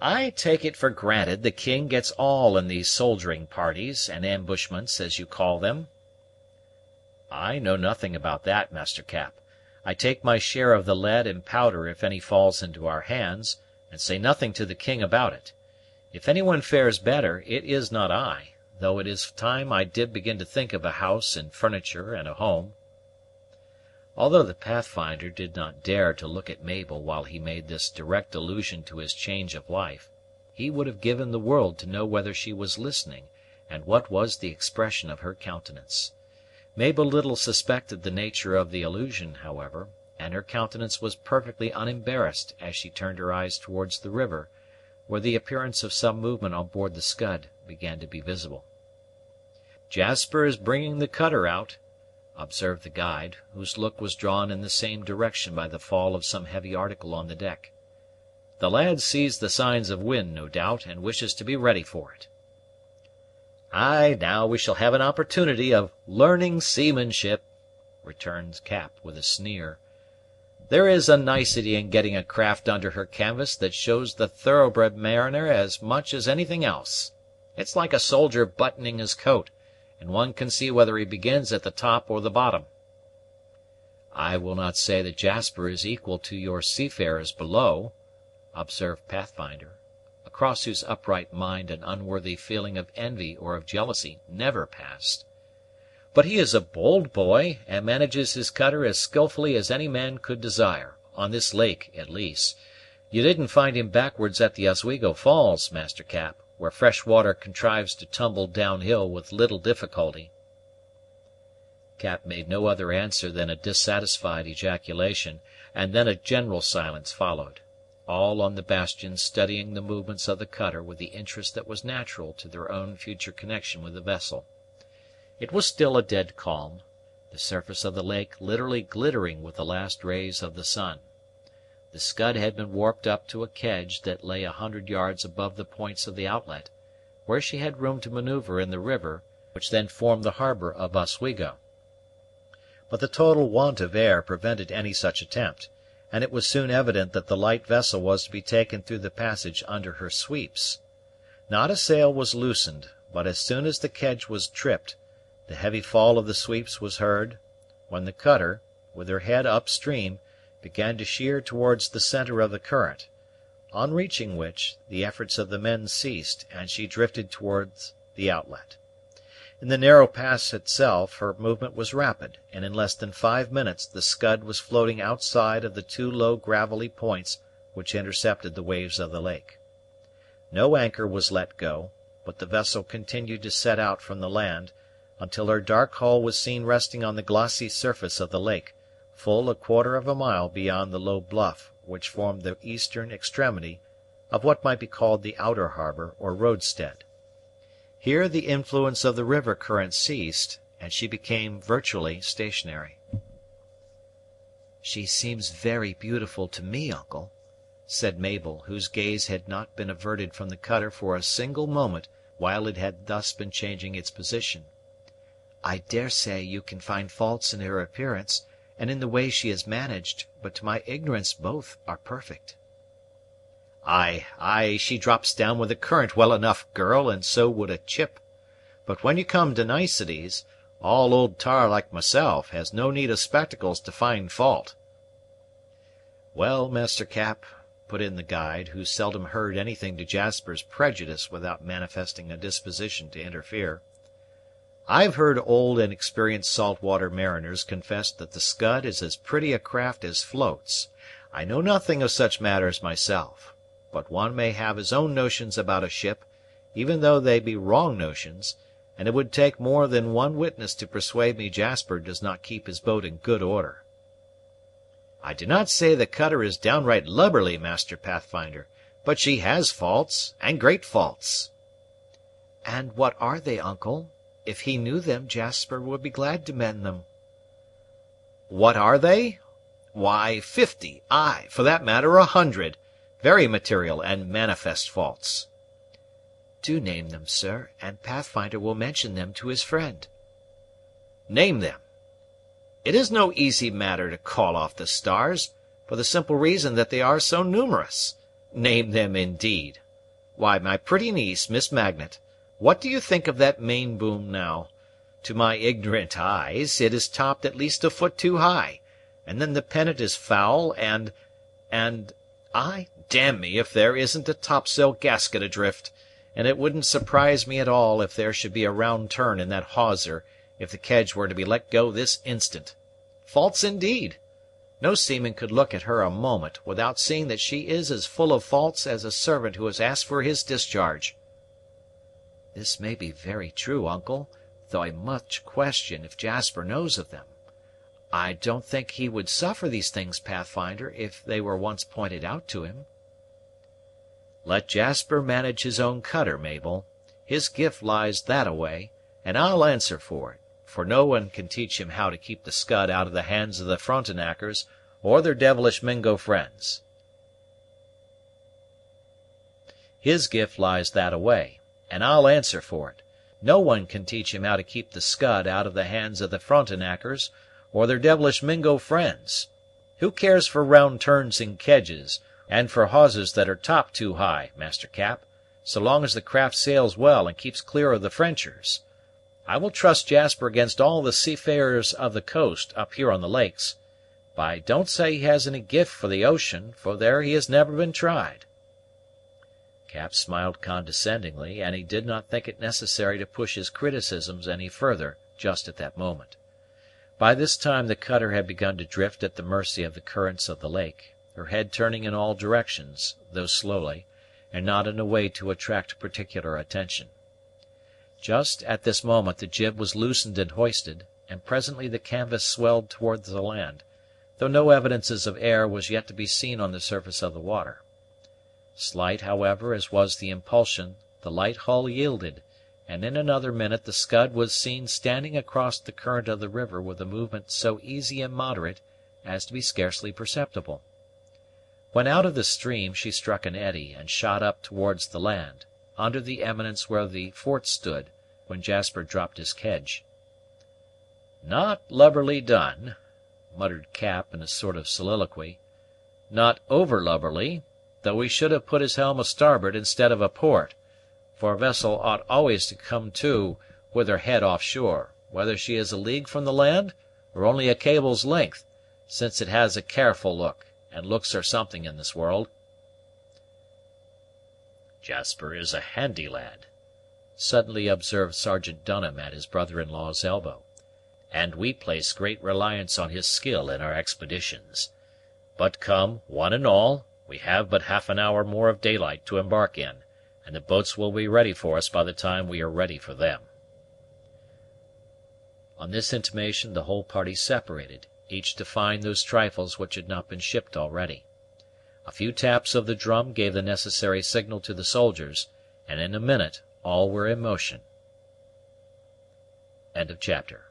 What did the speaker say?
I take it for granted the king gets all in these soldiering parties and ambushments, as you call them." "I know nothing about that, Master Cap. I take my share of the lead and powder if any falls into our hands, and say nothing to the king about it. If any one fares better, it is not I, though it is time I did begin to think of a house and furniture and a home." Although the Pathfinder did not dare to look at Mabel while he made this direct allusion to his change of life, he would have given the world to know whether she was listening, and what was the expression of her countenance. Mabel little suspected the nature of the allusion, however, and her countenance was perfectly unembarrassed as she turned her eyes towards the river, where the appearance of some movement on board the Scud began to be visible. "Jasper is bringing the cutter out," observed the guide, whose look was drawn in the same direction by the fall of some heavy article on the deck. "The lad sees the signs of wind, no doubt, and wishes to be ready for it." "Ay, now we shall have an opportunity of learning seamanship," returned Cap with a sneer. "There is a nicety in getting a craft under her canvas that shows the thoroughbred mariner as much as anything else. It's like a soldier buttoning his coat, and one can see whether he begins at the top or the bottom." "I will not say that Jasper is equal to your seafarers below," observed Pathfinder, across whose upright mind an unworthy feeling of envy or of jealousy never passed; "but he is a bold boy, and manages his cutter as skilfully as any man could desire, on this lake at least. You didn't find him backwards at the Oswego Falls, Master Cap, where fresh water contrives to tumble downhill with little difficulty." Cap made no other answer than a dissatisfied ejaculation, and then a general silence followed, all on the bastion studying the movements of the cutter with the interest that was natural to their own future connection with the vessel. It was still a dead calm, the surface of the lake literally glittering with the last rays of the sun. The Scud had been warped up to a kedge that lay 100 yards above the points of the outlet, where she had room to maneuver in the river which then formed the harbor of Oswego. But the total want of air prevented any such attempt, and it was soon evident that the light vessel was to be taken through the passage under her sweeps. Not a sail was loosened, but as soon as the kedge was tripped, the heavy fall of the sweeps was heard, when the cutter, with her head up stream, began to sheer towards the centre of the current, on reaching which, the efforts of the men ceased, and she drifted towards the outlet. In the narrow pass itself her movement was rapid, and in less than 5 minutes the Scud was floating outside of the 2 low gravelly points which intercepted the waves of the lake. No anchor was let go, but the vessel continued to set out from the land, until her dark hull was seen resting on the glossy surface of the lake, full 1/4 of a mile beyond the low bluff which formed the eastern extremity of what might be called the outer harbor or roadstead. Here the influence of the river current ceased, and she became virtually stationary. "She seems very beautiful to me, uncle," said Mabel, whose gaze had not been averted from the cutter for a single moment while it had thus been changing its position. "I daresay you can find faults in her appearance and in the way she is managed, but to my ignorance both are perfect." Ay, she drops down with the current well enough, girl, and so would a chip. But when you come to niceties, all old tar like myself has no need of spectacles to find fault." "Well, Master Cap," put in the guide, who seldom heard anything to Jasper's prejudice without manifesting a disposition to interfere, "I've heard old and experienced salt-water mariners confess that the Scud is as pretty a craft as floats. I know nothing of such matters myself, but one may have his own notions about a ship, even though they be wrong notions, and it would take more than one witness to persuade me Jasper does not keep his boat in good order." "I do not say the cutter is downright lubberly, Master Pathfinder, but she has faults, and great faults." "And what are they, uncle? If he knew them, Jasper would be glad to mend them." "What are they? Why, 50, ay, for that matter 100, very material and manifest faults." "Do name them, sir, and Pathfinder will mention them to his friend." "Name them! It is no easy matter to call off the stars, for the simple reason that they are so numerous. Name them, indeed! Why, my pretty niece, Miss Magnet, what do you think of that main boom now? To my ignorant eyes, it is topped at least a foot too high, and then the pennant is foul, and damn me if there isn't a topsail gasket adrift, and it wouldn't surprise me at all if there should be a round turn in that hawser if the kedge were to be let go this instant. Faults indeed! No seaman could look at her a moment without seeing that she is as full of faults as a servant who has asked for his discharge." "This may be very true, uncle, though I much question if Jasper knows of them. I don't think he would suffer these things, Pathfinder, if they were once pointed out to him." "Let Jasper manage his own cutter, Mabel. His gift lies that-a-way, and I'll answer for it, for no one can teach him how to keep the Scud out of the hands of the Frontenackers or their devilish Mingo friends. His gift lies that-a-way, and I'll answer for it. No one can teach him how to keep the Scud out of the hands of the Frontenackers or their devilish Mingo friends. Who cares for round turns in kedges, and for hawsers that are topped too high, Master Cap, so long as the craft sails well and keeps clear of the Frenchers? I will trust Jasper against all the seafarers of the coast up here on the lakes, but I don't say he has any gift for the ocean, for there he has never been tried." Cap smiled condescendingly, and he did not think it necessary to push his criticisms any further just at that moment. By this time the cutter had begun to drift at the mercy of the currents of the lake, her head turning in all directions, though slowly, and not in a way to attract particular attention. Just at this moment the jib was loosened and hoisted, and presently the canvas swelled towards the land, though no evidences of air was yet to be seen on the surface of the water. Slight, however, as was the impulsion, the light hull yielded, and in another minute the Scud was seen standing across the current of the river with a movement so easy and moderate as to be scarcely perceptible. When out of the stream she struck an eddy and shot up towards the land, under the eminence where the fort stood when Jasper dropped his kedge. "Not lubberly done," muttered Cap in a sort of soliloquy. "Not over lubberly, though he should have put his helm a starboard instead of a port, for a vessel ought always to come to with her head off shore, whether she is a league from the land or only a cable's length, since it has a careful look, and looks are something in this world." "Jasper is a handy lad," suddenly observed Sergeant Dunham at his brother-in-law's elbow, "and we place great reliance on his skill in our expeditions. But come, one and all, we have but half an hour more of daylight to embark in, and the boats will be ready for us by the time we are ready for them." On this intimation the whole party separated, each to find those trifles which had not been shipped already. A few taps of the drum gave the necessary signal to the soldiers, and in a minute all were in motion. Chapter